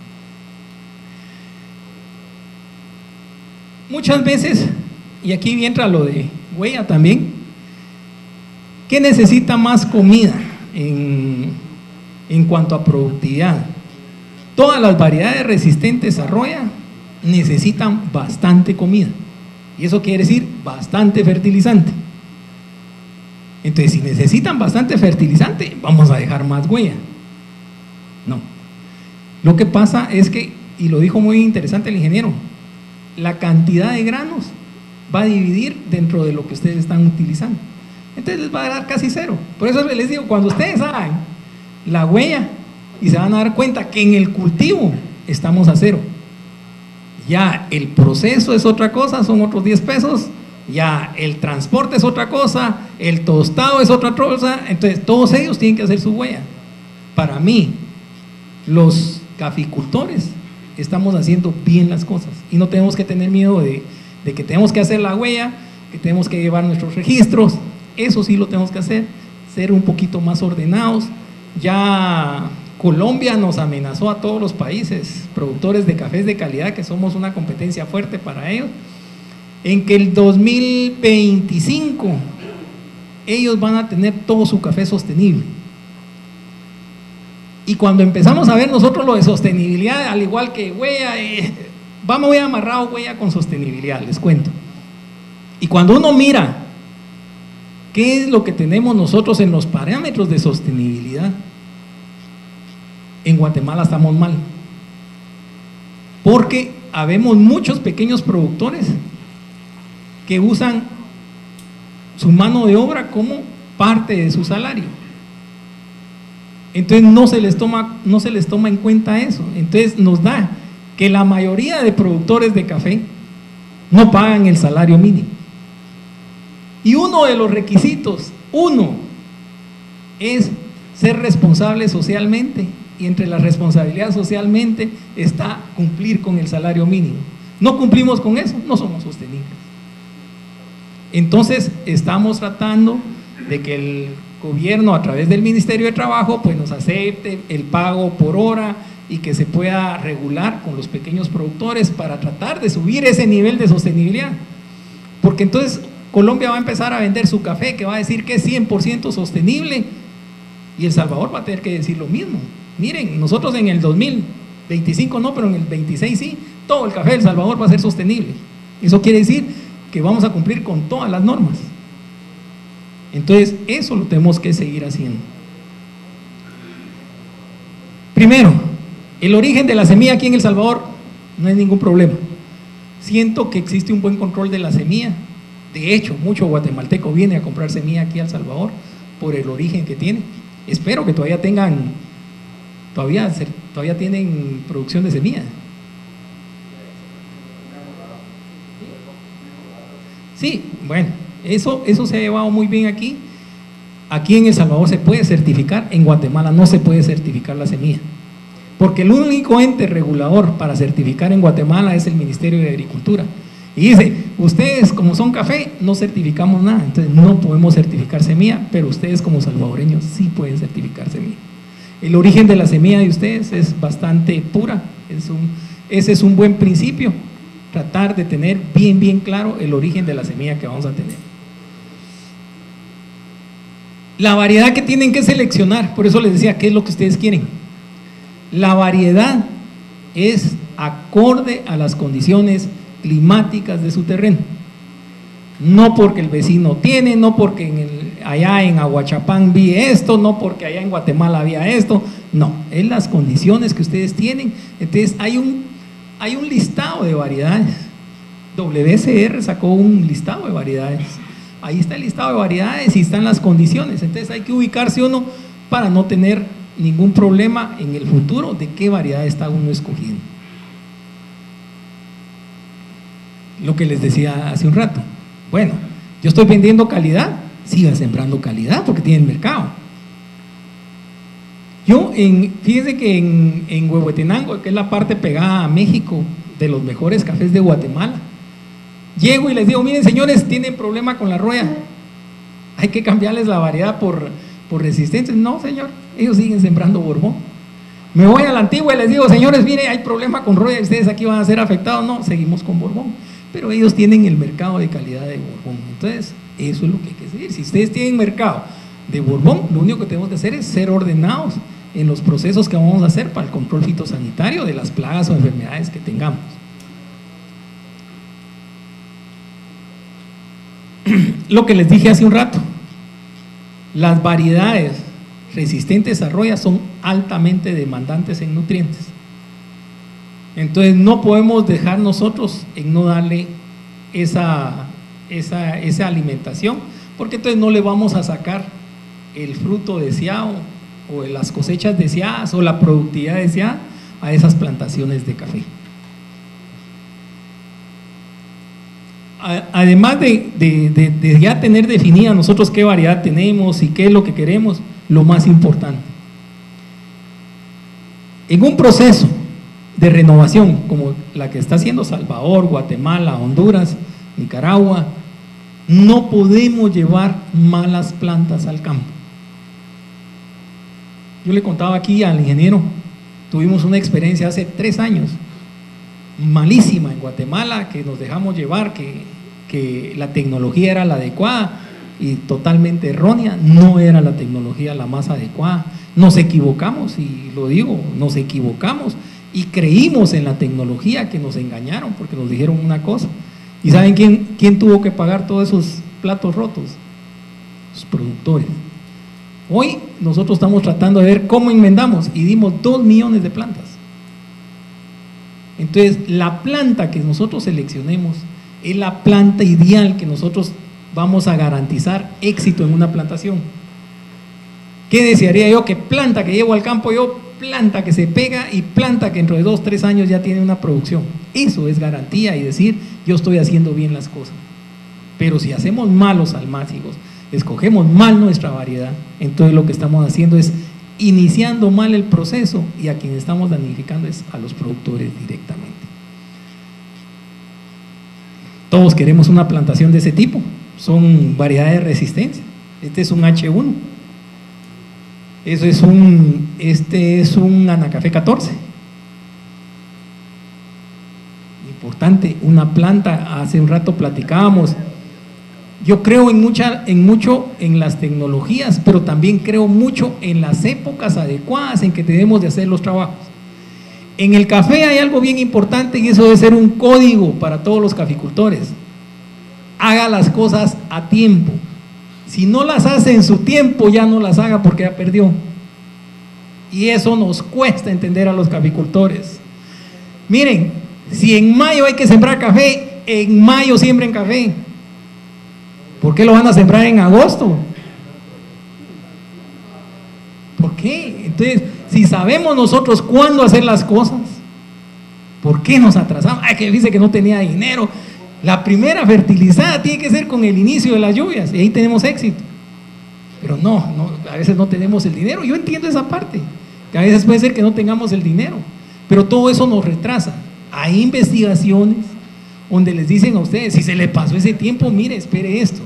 Muchas veces, y aquí entra lo de huella también, ¿qué necesita más comida en cuanto a productividad? Todas las variedades resistentes a roya necesitan bastante comida, y eso quiere decir bastante fertilizante. Entonces, si necesitan bastante fertilizante, vamos a dejar más huella. No. Lo que pasa es que, y lo dijo muy interesante el ingeniero, la cantidad de granos va a dividir dentro de lo que ustedes están utilizando. Entonces les va a dar casi cero. Por eso les digo, cuando ustedes hagan la huella y se van a dar cuenta que en el cultivo estamos a cero, ya el proceso es otra cosa, son otros 10 pesos, ya el transporte es otra cosa, el tostado es otra cosa. Entonces todos ellos tienen que hacer su huella. Para mí, los caficultores estamos haciendo bien las cosas y no tenemos que tener miedo de que tenemos que hacer la huella, que tenemos que llevar nuestros registros. Eso sí lo tenemos que hacer, ser un poquito más ordenados. Ya Colombia nos amenazó a todos los países productores de cafés de calidad, que somos una competencia fuerte para ellos, en que el 2025 ellos van a tener todo su café sostenible. Y cuando empezamos a ver nosotros lo de sostenibilidad, al igual que huella, vamos muy amarrado huella con sostenibilidad, les cuento. Y cuando uno mira qué es lo que tenemos nosotros en los parámetros de sostenibilidad, en Guatemala estamos mal, porque habemos muchos pequeños productores que usan su mano de obra como parte de su salario. Entonces no se les toma en cuenta eso. Entonces nos da que la mayoría de productores de café no pagan el salario mínimo. Y uno de los requisitos, es ser responsable socialmente, y entre la responsabilidad socialmente está cumplir con el salario mínimo. No cumplimos con eso, no somos sostenibles. Entonces estamos tratando de que el gobierno a través del Ministerio de Trabajo pues nos acepte el pago por hora y que se pueda regular con los pequeños productores para tratar de subir ese nivel de sostenibilidad, porque entonces Colombia va a empezar a vender su café que va a decir que es 100% sostenible y El Salvador va a tener que decir lo mismo. Miren, nosotros en el 2025 no, pero en el 26 sí, todo el café de El Salvador va a ser sostenible. Eso quiere decir que vamos a cumplir con todas las normas. Entonces eso lo tenemos que seguir haciendo. Primero, el origen de la semilla aquí en El Salvador no es ningún problema. Siento que existe un buen control de la semilla. De hecho, mucho guatemalteco viene a comprar semilla aquí a El Salvador por el origen que tiene. Espero que todavía tienen producción de semilla. Sí, bueno, eso se ha llevado muy bien aquí. Aquí en El Salvador se puede certificar, en Guatemala no se puede certificar la semilla, porque el único ente regulador para certificar en Guatemala es el Ministerio de Agricultura. Y dice, ustedes como son café no certificamos nada, entonces no podemos certificar semilla, pero ustedes como salvadoreños sí pueden certificar semilla. El origen de la semilla de ustedes es bastante pura, ese es un buen principio, tratar de tener bien claro el origen de la semilla que vamos a tener. La variedad que tienen que seleccionar, por eso les decía, ¿qué es lo que ustedes quieren? La variedad es acorde a las condiciones climáticas de su terreno, no porque el vecino tiene, no porque allá en Aguachapán vi esto, no porque allá en Guatemala había esto, no, es las condiciones que ustedes tienen. Entonces hay un listado de variedades. WCR sacó un listado de variedades, ahí está el listado de variedades y están las condiciones. Entonces hay que ubicarse uno para no tener ningún problema en el futuro de qué variedad está uno escogiendo. Lo que les decía hace un rato, bueno, yo estoy vendiendo calidad, siga sembrando calidad porque tiene el mercado. Fíjense que en Huehuetenango, que es la parte pegada a México, de los mejores cafés de Guatemala, llego y les digo, miren señores, tienen problema con la roya, hay que cambiarles la variedad por resistentes. No señor, ellos siguen sembrando Borbón. Me voy a la Antigua y les digo, señores, miren, hay problema con roya, ustedes aquí van a ser afectados. No, seguimos con Borbón, pero ellos tienen el mercado de calidad de Borbón. Entonces eso es lo que hay que seguir. Si ustedes tienen mercado de Borbón, lo único que tenemos que hacer es ser ordenados en los procesos que vamos a hacer para el control fitosanitario de las plagas o enfermedades que tengamos. Lo que les dije hace un rato, las variedades resistentes a roya son altamente demandantes en nutrientes. Entonces no podemos dejar nosotros en no darle esa alimentación, porque entonces no le vamos a sacar el fruto deseado o las cosechas deseadas o la productividad deseada a esas plantaciones de café. Además de ya tener definida nosotros qué variedad tenemos y qué es lo que queremos, lo más importante, en un proceso de renovación como la que está haciendo Salvador, Guatemala, Honduras, Nicaragua, no podemos llevar malas plantas al campo. Yo le contaba aquí al ingeniero, tuvimos una experiencia hace 3 años malísima en Guatemala, que nos dejamos llevar, que la tecnología era la adecuada y totalmente errónea, no era la tecnología la más adecuada. Nos equivocamos, y lo digo, nos equivocamos y creímos en la tecnología, que nos engañaron porque nos dijeron una cosa. ¿Y saben quién tuvo que pagar todos esos platos rotos? Los productores. Hoy nosotros estamos tratando de ver cómo enmendamos y dimos 2 millones de plantas. Entonces la planta que nosotros seleccionemos es la planta ideal que nosotros vamos a garantizar éxito en una plantación. ¿Qué desearía yo? Que planta que llevo al campo yo, planta que se pega y planta que dentro de 2 o 3 años ya tiene una producción. Eso es garantía y decir, yo estoy haciendo bien las cosas. Pero si hacemos mal los almácigos, escogemos mal nuestra variedad, entonces lo que estamos haciendo es iniciando mal el proceso, y a quien estamos damnificando es a los productores directamente. Todos queremos una plantación de ese tipo, son variedades de resistencia. Este es un H1, este es un Anacafé 14. Importante, una planta, hace un rato platicábamos. Yo creo mucho en las tecnologías, pero también creo mucho en las épocas adecuadas en que debemos de hacer los trabajos. En el café hay algo bien importante, y eso debe ser un código para todos los caficultores: haga las cosas a tiempo. Si no las hace en su tiempo, ya no las haga, porque ya perdió. Y eso nos cuesta entender a los caficultores. Miren, si en mayo hay que sembrar café, en mayo siembren café. ¿Por qué lo van a sembrar en agosto? ¿Por qué? Entonces, si sabemos nosotros cuándo hacer las cosas, ¿por qué nos atrasamos? Ay, que dice que no tenía dinero. La primera fertilizada tiene que ser con el inicio de las lluvias, y ahí tenemos éxito. Pero no, a veces no tenemos el dinero. Yo entiendo esa parte, que a veces puede ser que no tengamos el dinero, pero todo eso nos retrasa. Hay investigaciones donde les dicen a ustedes: si se le pasó ese tiempo, mire, espere esto.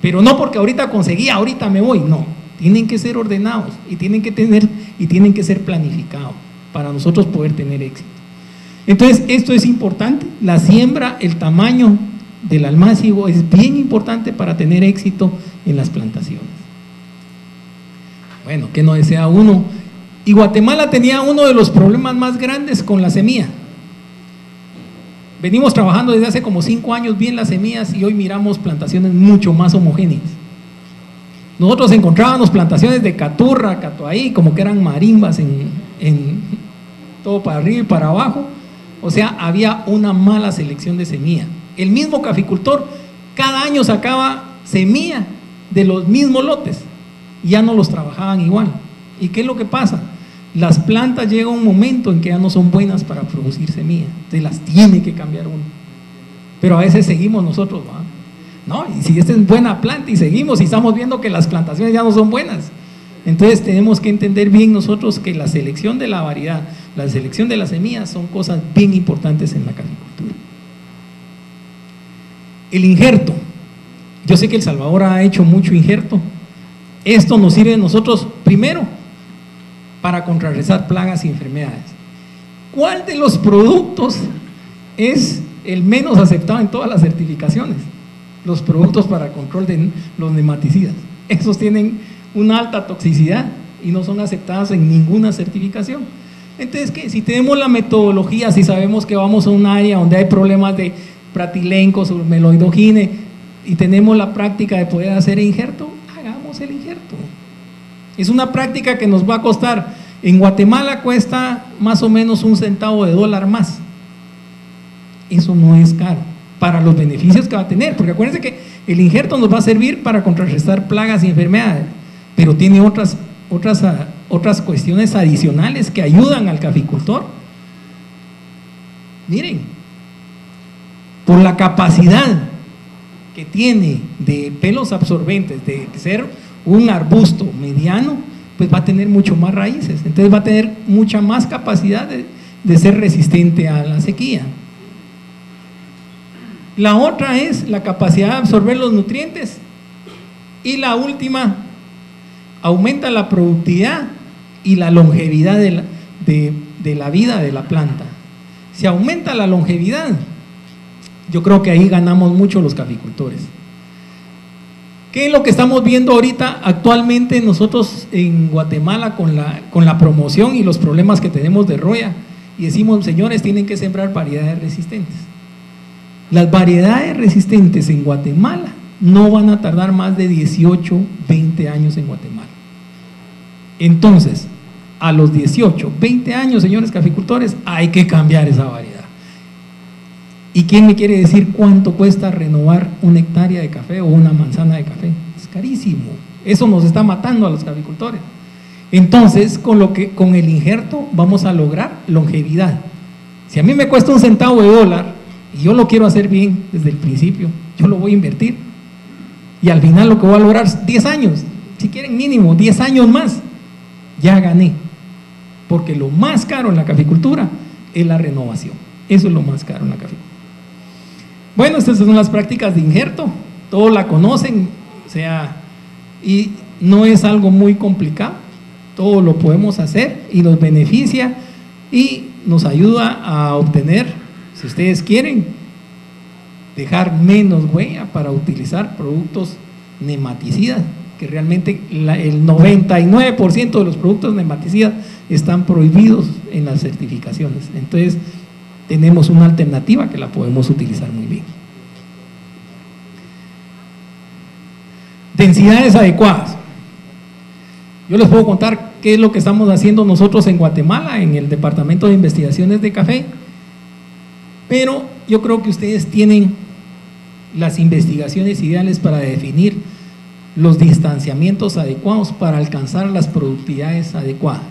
Pero no porque ahorita conseguí, ahorita me voy. No, tienen que ser ordenados, y tienen que ser planificados para nosotros poder tener éxito. Entonces, esto es importante. La siembra, el tamaño del almácigo es bien importante para tener éxito en las plantaciones. Bueno, ¿qué no desea uno? Y Guatemala tenía uno de los problemas más grandes con la semilla. Venimos trabajando desde hace como 5 años bien las semillas, y hoy miramos plantaciones mucho más homogéneas. Nosotros encontrábamos plantaciones de caturra, catuaí, como que eran marimbas en todo para arriba y para abajo. O sea, había una mala selección de semilla. El mismo caficultor cada año sacaba semilla de los mismos lotes, y ya no los trabajaban igual. ¿Y qué es lo que pasa? Las plantas llega un momento en que ya no son buenas para producir semilla, entonces las tiene que cambiar uno. Pero a veces seguimos nosotros, ¿no? Y si esta es buena planta y seguimos y estamos viendo que las plantaciones ya no son buenas, entonces tenemos que entender bien nosotros que la selección de la variedad, la selección de las semillas son cosas bien importantes en la caficultura. El injerto. Yo sé que El Salvador ha hecho mucho injerto. Esto nos sirve a nosotros primero para contrarrestar plagas y enfermedades. ¿Cuál de los productos es el menos aceptado en todas las certificaciones? Los productos para control de los nematicidas. Esos tienen una alta toxicidad y no son aceptadas en ninguna certificación. Entonces, ¿qué? Si tenemos la metodología, si sabemos que vamos a un área donde hay problemas de pratilencos o meloidogine y tenemos la práctica de poder hacer injerto, hagamos el injerto. Es una práctica que nos va a costar, en Guatemala cuesta más o menos $1 centavo más. Eso no es caro para los beneficios que va a tener, porque acuérdense que el injerto nos va a servir para contrarrestar plagas y enfermedades, pero tiene otras cuestiones adicionales que ayudan al caficultor. Miren, por la capacidad que tiene de pelos absorbentes, de ser un arbusto mediano, pues va a tener mucho más raíces, entonces va a tener mucha más capacidad de ser resistente a la sequía. La otra es la capacidad de absorber los nutrientes, y la última, aumenta la productividad y la longevidad de la vida de la planta. Si aumenta la longevidad, yo creo que ahí ganamos mucho los caficultores. ¿Qué es lo que estamos viendo ahorita actualmente nosotros en Guatemala con la promoción y los problemas que tenemos de roya? Y decimos: señores, tienen que sembrar variedades resistentes. Las variedades resistentes en Guatemala no van a tardar más de 18, 20 años en Guatemala. Entonces, a los 18, 20 años, señores caficultores, hay que cambiar esa variedad. ¿Y quién me quiere decir cuánto cuesta renovar una hectárea de café o una manzana de café? Es carísimo. Eso nos está matando a los caficultores. Entonces, con el injerto vamos a lograr longevidad. Si a mí me cuesta $1 centavo, y yo lo quiero hacer bien desde el principio, yo lo voy a invertir, y al final lo que voy a lograr 10 años, si quieren mínimo 10 años más, ya gané, porque lo más caro en la caficultura es la renovación, eso es lo más caro en la caficultura. Bueno, estas son las prácticas de injerto, todos la conocen, o sea, y no es algo muy complicado, todo lo podemos hacer y nos beneficia y nos ayuda a obtener, si ustedes quieren, dejar menos huella para utilizar productos nematicidas, que realmente el 99% de los productos nematicidas están prohibidos en las certificaciones. Entonces, tenemos una alternativa que la podemos utilizar muy bien. Densidades adecuadas. Yo les puedo contar qué es lo que estamos haciendo nosotros en Guatemala, en el Departamento de Investigaciones de Café, pero yo creo que ustedes tienen las investigaciones ideales para definir los distanciamientos adecuados para alcanzar las productividades adecuadas.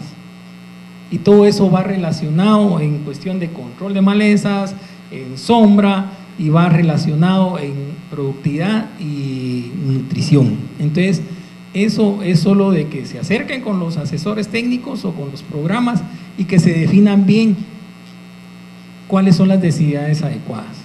Y todo eso va relacionado en cuestión de control de malezas, en sombra, y va relacionado en productividad y nutrición. Entonces, eso es solo de que se acerquen con los asesores técnicos o con los programas y que se definan bien cuáles son las densidades adecuadas.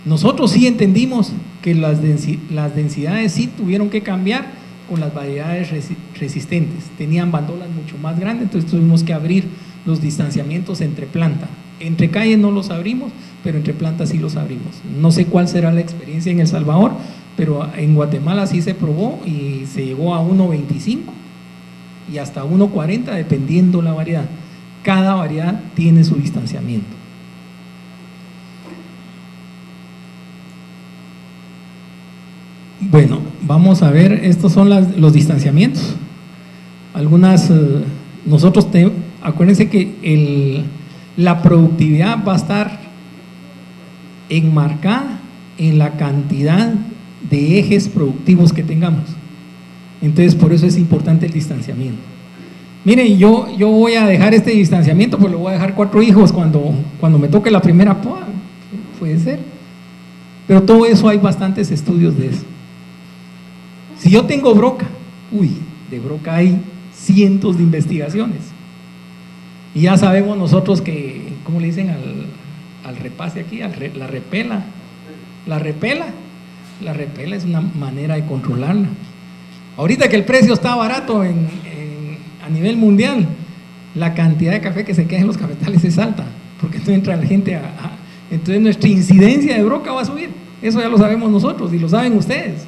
Nosotros sí entendimos que las densidades sí tuvieron que cambiar con las variedades resistentes, tenían bandolas mucho más grandes, entonces tuvimos que abrir los distanciamientos entre planta. Entre calles no los abrimos, pero entre plantas sí los abrimos. No sé cuál será la experiencia en El Salvador, pero en Guatemala sí se probó y se llegó a 1.25 y hasta 1.40 dependiendo la variedad. Cada variedad tiene su distanciamiento. Bueno, vamos a ver, estos son los distanciamientos. Algunas, acuérdense que la productividad va a estar enmarcada en la cantidad de ejes productivos que tengamos. Entonces, por eso es importante el distanciamiento. Miren, yo voy a dejar este distanciamiento, pues lo voy a dejar 4 hijos cuando me toque la primera poda, puede ser. Pero todo eso hay bastantes estudios de eso. Si yo tengo broca, de broca hay cientos de investigaciones. Y ya sabemos nosotros que, ¿cómo le dicen al repase aquí? La repela. La repela es una manera de controlarla. Ahorita que el precio está barato a nivel mundial, la cantidad de café que se queda en los cafetales es alta, porque entonces entra la gente entonces nuestra incidencia de broca va a subir. Eso ya lo sabemos nosotros y lo saben ustedes.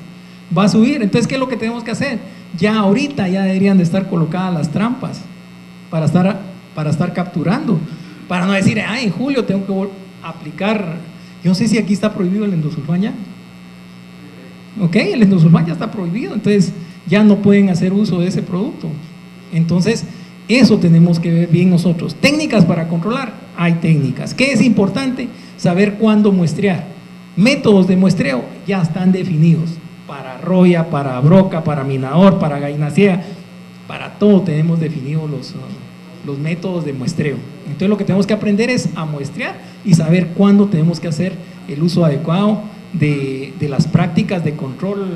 Va a subir. Entonces, ¿qué es lo que tenemos que hacer? Ya ahorita ya deberían de estar colocadas las trampas para estar capturando, para no decir, en julio tengo que aplicar. Yo no sé si aquí está prohibido el endosulfán ya. Ok, el endosulfán ya está prohibido, entonces ya no pueden hacer uso de ese producto. Entonces, eso tenemos que ver bien nosotros. Técnicas para controlar, hay técnicas. ¿Qué es importante? Saber cuándo muestrear. Métodos de muestreo ya están definidos. Para roya, para broca, para minador, para gallina ciega, para todo tenemos definidos los métodos de muestreo. Entonces lo que tenemos que aprender es a muestrear y saber cuándo tenemos que hacer el uso adecuado de las prácticas de control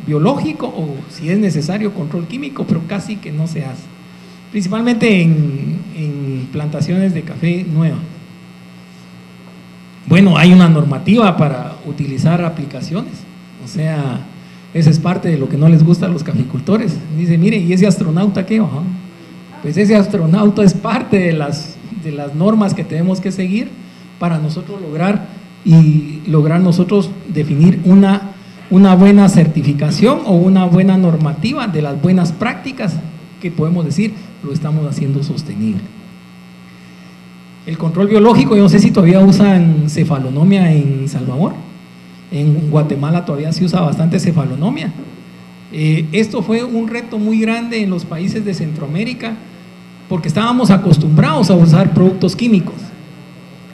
biológico o si es necesario control químico, pero casi que no se hace, principalmente en plantaciones de café nueva. Bueno, hay una normativa para utilizar aplicaciones, o sea, esa es parte de lo que no les gusta a los caficultores. Dice, mire, ¿y ese astronauta qué? Pues ese astronauta es parte de las normas que tenemos que seguir para nosotros lograr nosotros definir una buena certificación o una buena normativa de las buenas prácticas que podemos decir lo estamos haciendo sostenible. El control biológico, yo no sé si todavía usan cefalonomia en Salvador. En Guatemala todavía se usa bastante cefalonomia. Esto fue un reto muy grande en los países de Centroamérica porque estábamos acostumbrados a usar productos químicos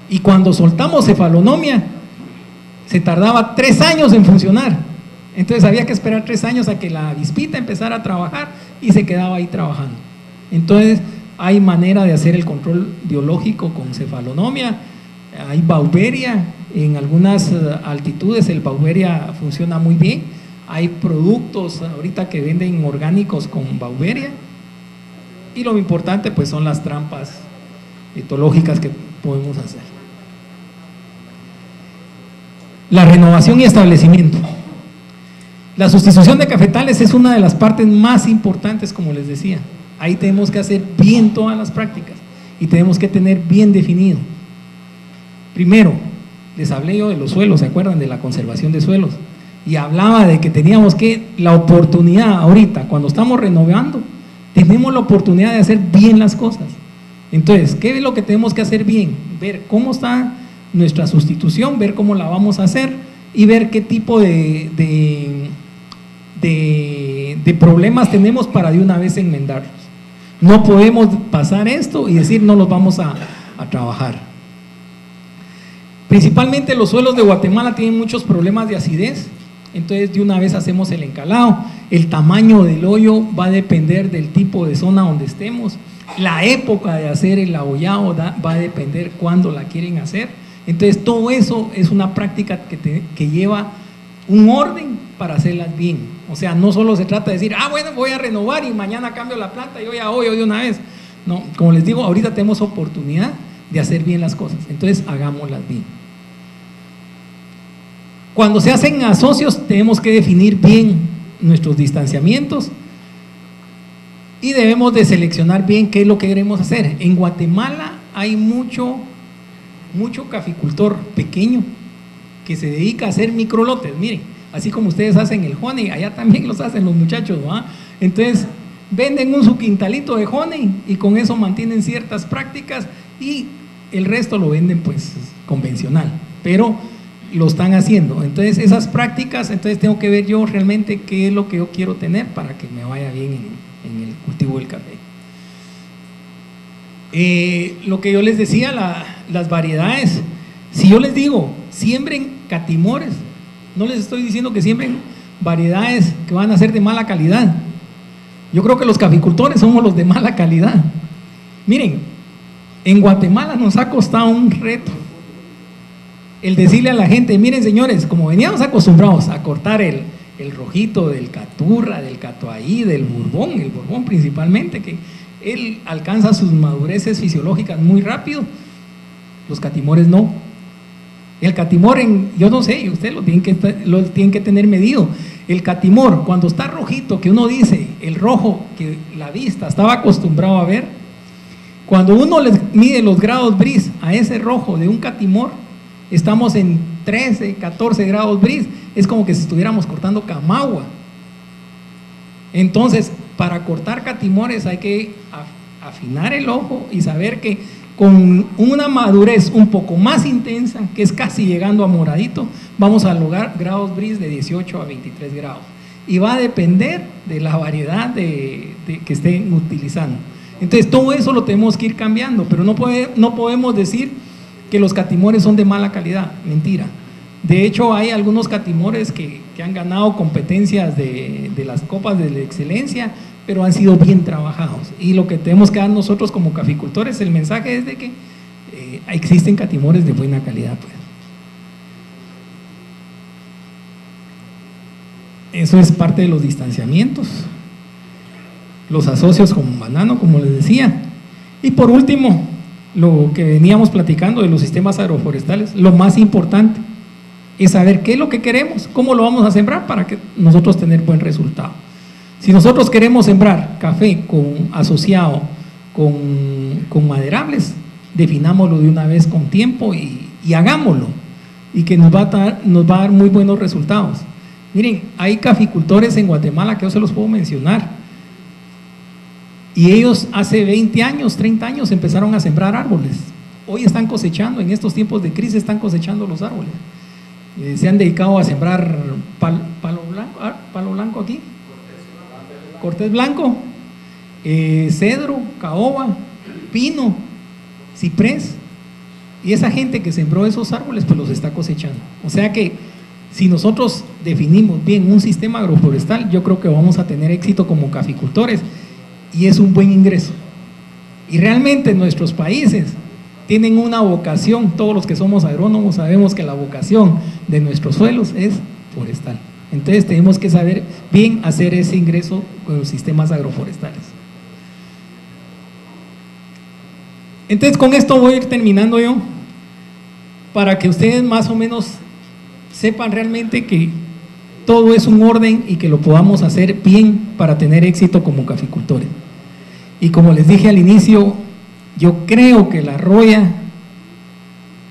y cuando soltamos cefalonomia se tardaba 3 años en funcionar. Entonces había que esperar 3 años a que la avispita empezara a trabajar y se quedaba ahí trabajando. Entonces hay manera de hacer el control biológico con cefalonomia Hay Bauberia, en algunas altitudes el Bauberia funciona muy bien. Hay productos ahorita que venden orgánicos con Bauberia. Y lo importante pues son las trampas etológicas que podemos hacer. La renovación y establecimiento. La sustitución de cafetales es una de las partes más importantes, como les decía. Ahí tenemos que hacer bien todas las prácticas y tenemos que tener bien definido. Primero, les hablé yo de los suelos, ¿se acuerdan? De la conservación de suelos. Y hablaba de que teníamos que, la oportunidad ahorita, cuando estamos renovando, tenemos la oportunidad de hacer bien las cosas. Entonces, ¿qué es lo que tenemos que hacer bien? Ver cómo está nuestra sustitución, ver cómo la vamos a hacer y ver qué tipo de problemas tenemos para de una vez enmendarlos. No podemos pasar esto y decir no los vamos a trabajar. Principalmente los suelos de Guatemala tienen muchos problemas de acidez, entonces de una vez hacemos el encalado. El tamaño del hoyo va a depender del tipo de zona donde estemos. La época de hacer el abollado va a depender cuándo la quieren hacer. Entonces todo eso es una práctica que lleva un orden para hacerlas bien. O sea, no solo se trata de decir, bueno, voy a renovar y mañana cambio la planta y hoy a hoyo de una vez. No, como les digo, ahorita tenemos oportunidad de hacer bien las cosas, entonces hagámoslas bien. Cuando se hacen asocios tenemos que definir bien nuestros distanciamientos y debemos de seleccionar bien qué es lo que queremos hacer. En Guatemala hay mucho caficultor pequeño que se dedica a hacer microlotes, miren, así como ustedes hacen el honey, allá también los hacen los muchachos, ¿va? Entonces venden un su quintalito de honey y con eso mantienen ciertas prácticas y el resto lo venden pues convencional, pero lo están haciendo. Entonces esas prácticas, entonces tengo que ver yo realmente qué es lo que yo quiero tener para que me vaya bien en el cultivo del café. Lo que yo les decía, las variedades, si yo les digo siembren catimores, no les estoy diciendo que siembren variedades que van a ser de mala calidad. Yo creo que los caficultores somos los de mala calidad. Miren, en Guatemala nos ha costado un reto el decirle a la gente, miren señores, como veníamos acostumbrados a cortar el rojito del caturra, del catuaí, del bourbon, el bourbon principalmente, que él alcanza sus madureces fisiológicas muy rápido, los catimores no. El catimor, yo no sé, ustedes lo tienen que tener medido. El catimor, cuando está rojito, que uno dice, el rojo que la vista estaba acostumbrado a ver, cuando uno les mide los grados bris a ese rojo de un catimor, estamos en 13, 14 grados bris, es como que si estuviéramos cortando camagua. Entonces, para cortar catimores hay que afinar el ojo y saber que con una madurez un poco más intensa, que es casi llegando a moradito, vamos a lograr grados bris de 18 a 23 grados. Y va a depender de la variedad que estén utilizando. Entonces, todo eso lo tenemos que ir cambiando, pero no podemos decir que los catimores son de mala calidad, mentira. De hecho, hay algunos catimores que han ganado competencias de las copas de la excelencia, pero han sido bien trabajados. Y lo que tenemos que dar nosotros como caficultores, el mensaje es de que existen catimores de buena calidad, pues. Eso es parte de los distanciamientos, los asocios con banano, como les decía. Y por último, lo que veníamos platicando de los sistemas agroforestales, lo más importante es saber qué es lo que queremos, cómo lo vamos a sembrar para que nosotros tener buen resultado. Si nosotros queremos sembrar café asociado con maderables, definámoslo de una vez con tiempo y hagámoslo, y que nos va a dar muy buenos resultados. Miren, hay caficultores en Guatemala que yo se los puedo mencionar, y ellos hace 20 años, 30 años empezaron a sembrar árboles. Hoy están cosechando, en estos tiempos de crisis están cosechando los árboles. Se han dedicado a sembrar palo blanco aquí, cortés blanco, cedro, caoba, pino, ciprés, y esa gente que sembró esos árboles pues los está cosechando. O sea que si nosotros definimos bien un sistema agroforestal, yo creo que vamos a tener éxito como caficultores y es un buen ingreso. Y realmente en nuestros países tienen una vocación. Todos los que somos agrónomos sabemos que la vocación de nuestros suelos es forestal. Entonces tenemos que saber bien hacer ese ingreso con los sistemas agroforestales. Entonces con esto voy a ir terminando yo, para que ustedes más o menos sepan realmente que todo es un orden y que lo podamos hacer bien para tener éxito como caficultores. Y como les dije al inicio, yo creo que la Roya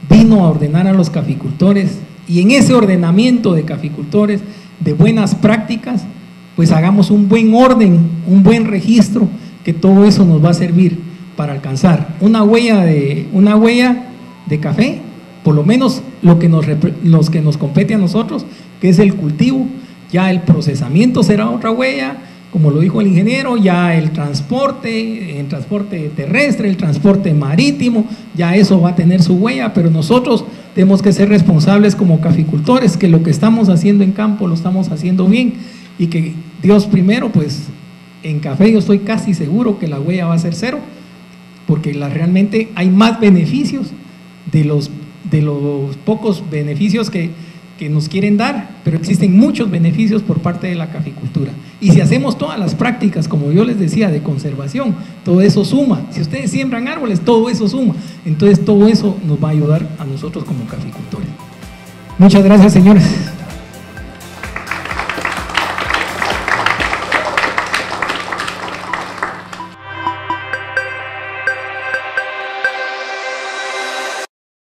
vino a ordenar a los caficultores, y en ese ordenamiento de caficultores, de buenas prácticas, pues hagamos un buen orden, un buen registro, que todo eso nos va a servir para alcanzar una huella de café, por lo menos los que nos compete a nosotros, que es el cultivo. Ya el procesamiento será otra huella, como lo dijo el ingeniero, ya el transporte terrestre, el transporte marítimo, ya eso va a tener su huella, pero nosotros tenemos que ser responsables como caficultores, que lo que estamos haciendo en campo lo estamos haciendo bien, y que Dios primero, pues en café yo estoy casi seguro que la huella va a ser cero, porque realmente hay más beneficios de los pocos beneficios que nos quieren dar, pero existen muchos beneficios por parte de la caficultura. Y si hacemos todas las prácticas, como yo les decía, de conservación, todo eso suma. Si ustedes siembran árboles, todo eso suma. Entonces todo eso nos va a ayudar a nosotros como caficultores. Muchas gracias, señores.